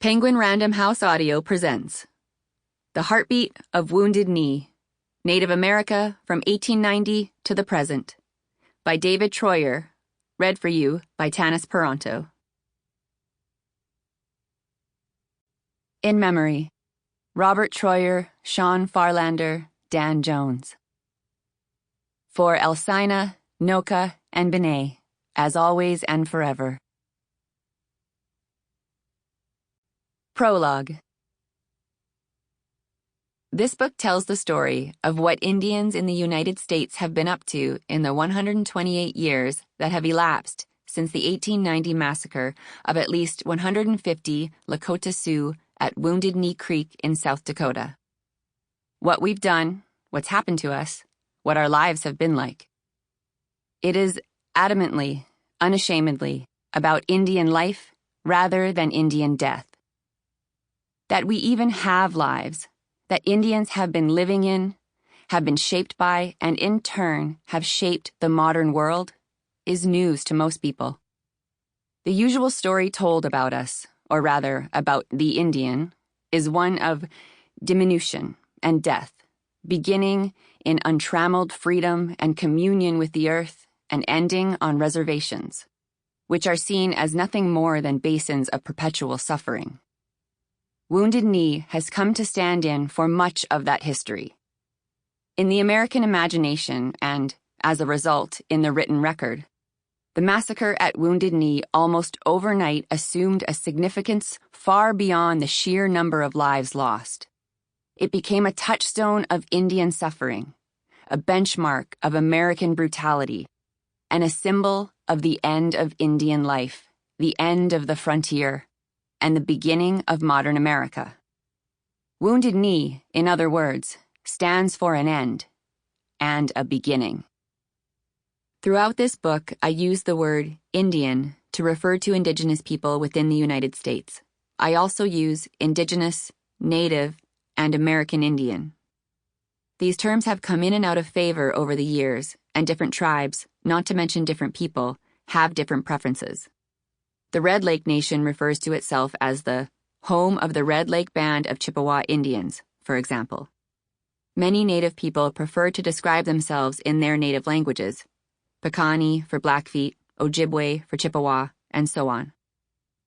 Penguin Random House Audio presents The Heartbeat of Wounded Knee, Native America from 1890 to the Present, by David Treuer, read for you by Tanis Parenteau. In Memory, Robert Treuer, Sean Farlander, Dan Jones. For Elsina, Noka, and Benet, as always and forever. Prologue. This book tells the story of what Indians in the United States have been up to in the 128 years that have elapsed since the 1890 massacre of at least 150 Lakota Sioux at Wounded Knee Creek in South Dakota. What we've done, what's happened to us, what our lives have been like. It is adamantly, unashamedly, about Indian life rather than Indian death. That we even have lives, that Indians have been living in, have been shaped by, and in turn have shaped the modern world, is news to most people. The usual story told about us, or rather about the Indian, is one of diminution and death, beginning in untrammeled freedom and communion with the earth and ending on reservations, which are seen as nothing more than basins of perpetual suffering. Wounded Knee has come to stand in for much of that history. In the American imagination and, as a result, in the written record, the massacre at Wounded Knee almost overnight assumed a significance far beyond the sheer number of lives lost. It became a touchstone of Indian suffering, a benchmark of American brutality, and a symbol of the end of Indian life, the end of the frontier, and the beginning of modern America. Wounded Knee, in other words, stands for an end and a beginning. Throughout this book, I use the word Indian to refer to Indigenous people within the United States. I also use Indigenous, Native, and American Indian. These terms have come in and out of favor over the years, and different tribes, not to mention different people, have different preferences. The Red Lake Nation refers to itself as the home of the Red Lake Band of Chippewa Indians, for example. Many Native people prefer to describe themselves in their native languages, Piikani for Blackfeet, Ojibwe for Chippewa, and so on.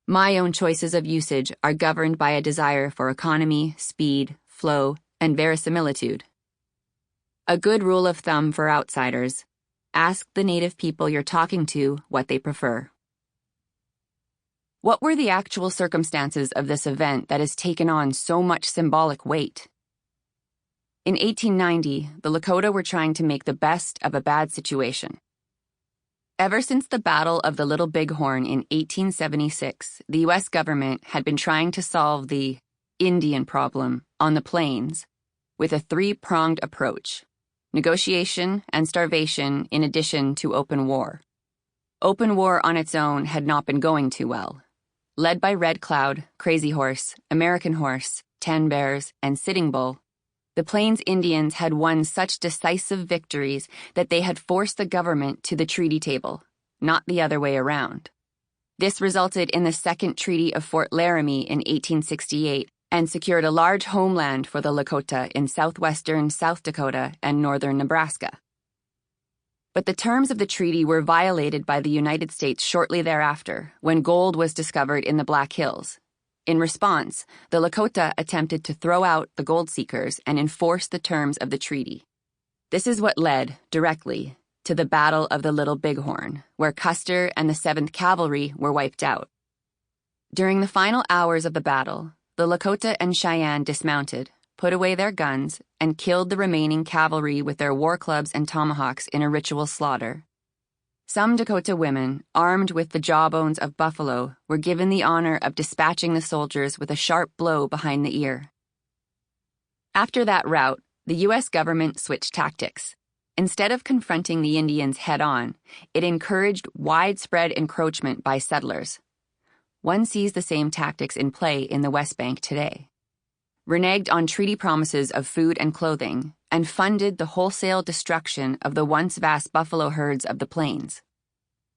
My own choices of usage are governed by a desire for economy, speed, flow, and verisimilitude. A good rule of thumb for outsiders: ask the Native people you're talking to what they prefer. What were the actual circumstances of this event that has taken on so much symbolic weight? In 1890, the Lakota were trying to make the best of a bad situation. Ever since the Battle of the Little Bighorn in 1876, the U.S. government had been trying to solve the Indian problem on the plains with a three-pronged approach: negotiation and starvation in addition to open war. Open war on its own had not been going too well. Led by Red Cloud, Crazy Horse, American Horse, Ten Bears, and Sitting Bull, the Plains Indians had won such decisive victories that they had forced the government to the treaty table, not the other way around. This resulted in the Second Treaty of Fort Laramie in 1868 and secured a large homeland for the Lakota in southwestern South Dakota and northern Nebraska. But the terms of the treaty were violated by the United States shortly thereafter, when gold was discovered in the Black Hills. In response, the Lakota attempted to throw out the gold seekers and enforce the terms of the treaty. This is what led, directly, to the Battle of the Little Bighorn, where Custer and the 7th Cavalry were wiped out. During the final hours of the battle, the Lakota and Cheyenne dismounted, put away their guns, and killed the remaining cavalry with their war clubs and tomahawks in a ritual slaughter. Some Dakota women, armed with the jawbones of buffalo, were given the honor of dispatching the soldiers with a sharp blow behind the ear. After that rout, the U.S. government switched tactics. Instead of confronting the Indians head-on, it encouraged widespread encroachment by settlers. One sees the same tactics in play in the West Bank today. Reneged on treaty promises of food and clothing, and funded the wholesale destruction of the once vast buffalo herds of the plains.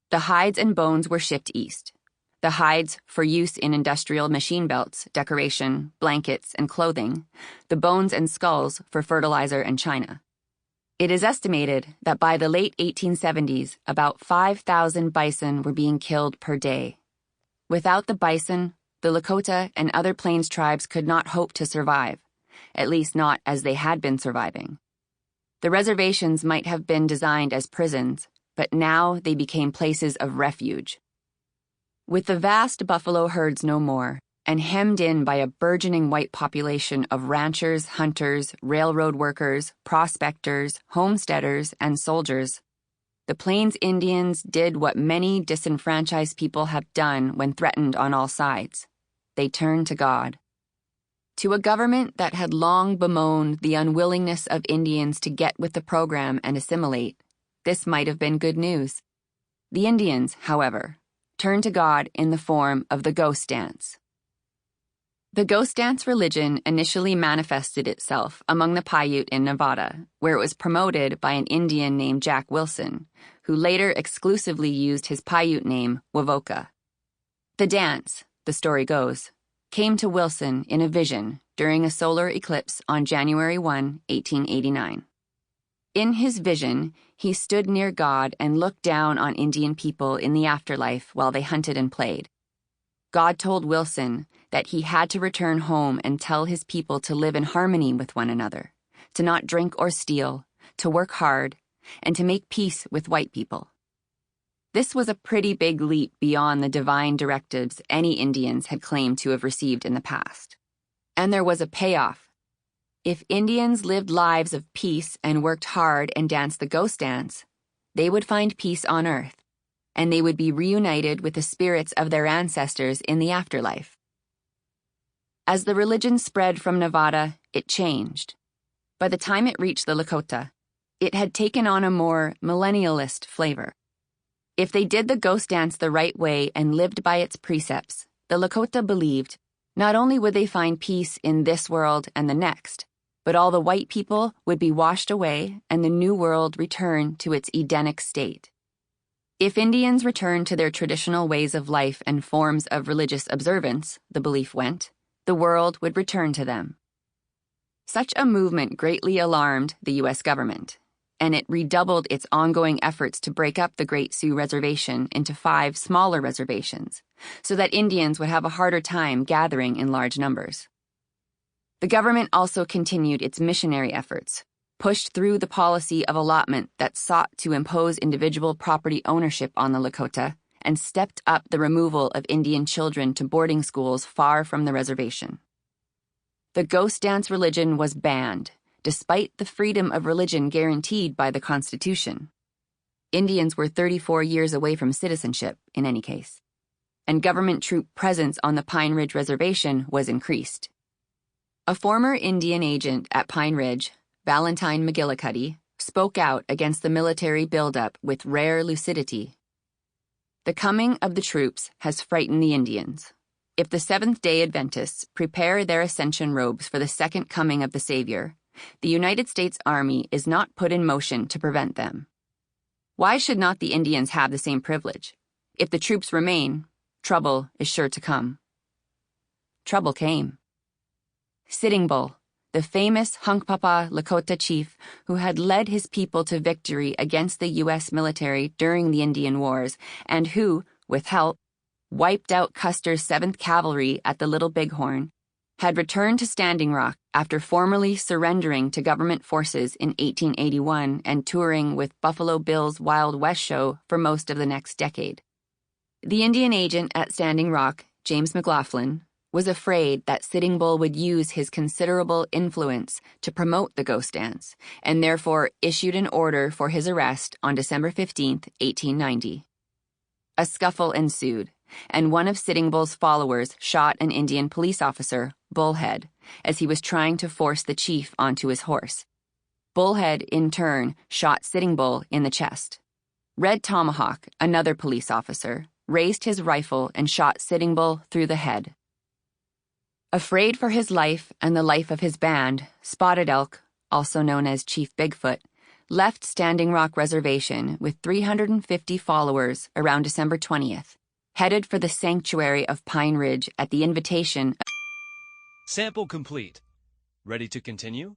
The hides and bones were shipped east. the hides for use in industrial machine belts, decoration, blankets, and clothing, the bones and skulls for fertilizer and china. It is estimated that by the late 1870s, about 5,000 bison were being killed per day. Without the bison, the Lakota and other Plains tribes could not hope to survive, at least not as they had been surviving. The reservations might have been designed as prisons, but now they became places of refuge. With the vast buffalo herds no more, and hemmed in by a burgeoning white population of ranchers, hunters, railroad workers, prospectors, homesteaders, and soldiers, the Plains Indians did what many disenfranchised people have done when threatened on all sides. They turned to God. To a government that had long bemoaned the unwillingness of Indians to get with the program and assimilate, this might have been good news. The Indians, however, turned to God in the form of the ghost dance. The ghost dance religion initially manifested itself among the Paiute in Nevada, where it was promoted by an Indian named Jack Wilson, who later exclusively used his Paiute name, Wovoka. The dance, the story goes, came to Wilson in a vision during a solar eclipse on January 1, 1889. In his vision, he stood near God and looked down on Indian people in the afterlife while they hunted and played. God told Wilson that he had to return home and tell his people to live in harmony with one another, to not drink or steal, to work hard, and to make peace with white people. This was a pretty big leap beyond the divine directives any Indians had claimed to have received in the past. And there was a payoff. If Indians lived lives of peace and worked hard and danced the ghost dance, they would find peace on earth, and they would be reunited with the spirits of their ancestors in the afterlife. As the religion spread from Nevada, it changed. By the time it reached the Lakota, it had taken on a more millennialist flavor. If they did the ghost dance the right way and lived by its precepts, the Lakota believed not only would they find peace in this world and the next, but all the white people would be washed away and the new world return to its Edenic state. If Indians returned to their traditional ways of life and forms of religious observance, the belief went, the world would return to them. Such a movement greatly alarmed the U.S. government, and it redoubled its ongoing efforts to break up the Great Sioux Reservation into 5 smaller reservations, so that Indians would have a harder time gathering in large numbers. The government also continued its missionary efforts, pushed through the policy of allotment that sought to impose individual property ownership on the Lakota, and stepped up the removal of Indian children to boarding schools far from the reservation. The ghost dance religion was banned, despite the freedom of religion guaranteed by the Constitution. Indians were 34 years away from citizenship, in any case, and government troop presence on the Pine Ridge Reservation was increased. A former Indian agent at Pine Ridge, Valentine McGillicuddy, spoke out against the military buildup with rare lucidity. The coming of the troops has frightened the Indians. If the Seventh-day Adventists prepare their ascension robes for the second coming of the Savior, the United States Army is not put in motion to prevent them. Why should not the Indians have the same privilege? If the troops remain, trouble is sure to come. Trouble came. Sitting Bull, the famous Hunkpapa Lakota chief who had led his people to victory against the U.S. military during the Indian Wars, and who, with help, wiped out Custer's 7th Cavalry at the Little Bighorn, had returned to Standing Rock after formally surrendering to government forces in 1881 and touring with Buffalo Bill's Wild West show for most of the next decade. The Indian agent at Standing Rock, James McLaughlin, was afraid that Sitting Bull would use his considerable influence to promote the ghost dance, and therefore issued an order for his arrest on December 15, 1890. A scuffle ensued, and one of Sitting Bull's followers shot an Indian police officer, Bullhead, as he was trying to force the chief onto his horse. Bullhead, in turn, shot Sitting Bull in the chest. Red Tomahawk, another police officer, raised his rifle and shot Sitting Bull through the head. Afraid for his life and the life of his band, Spotted Elk, also known as Chief Bigfoot, left Standing Rock Reservation with 350 followers around December 20th, headed for the sanctuary of Pine Ridge at the invitation. Sample complete. Ready to continue?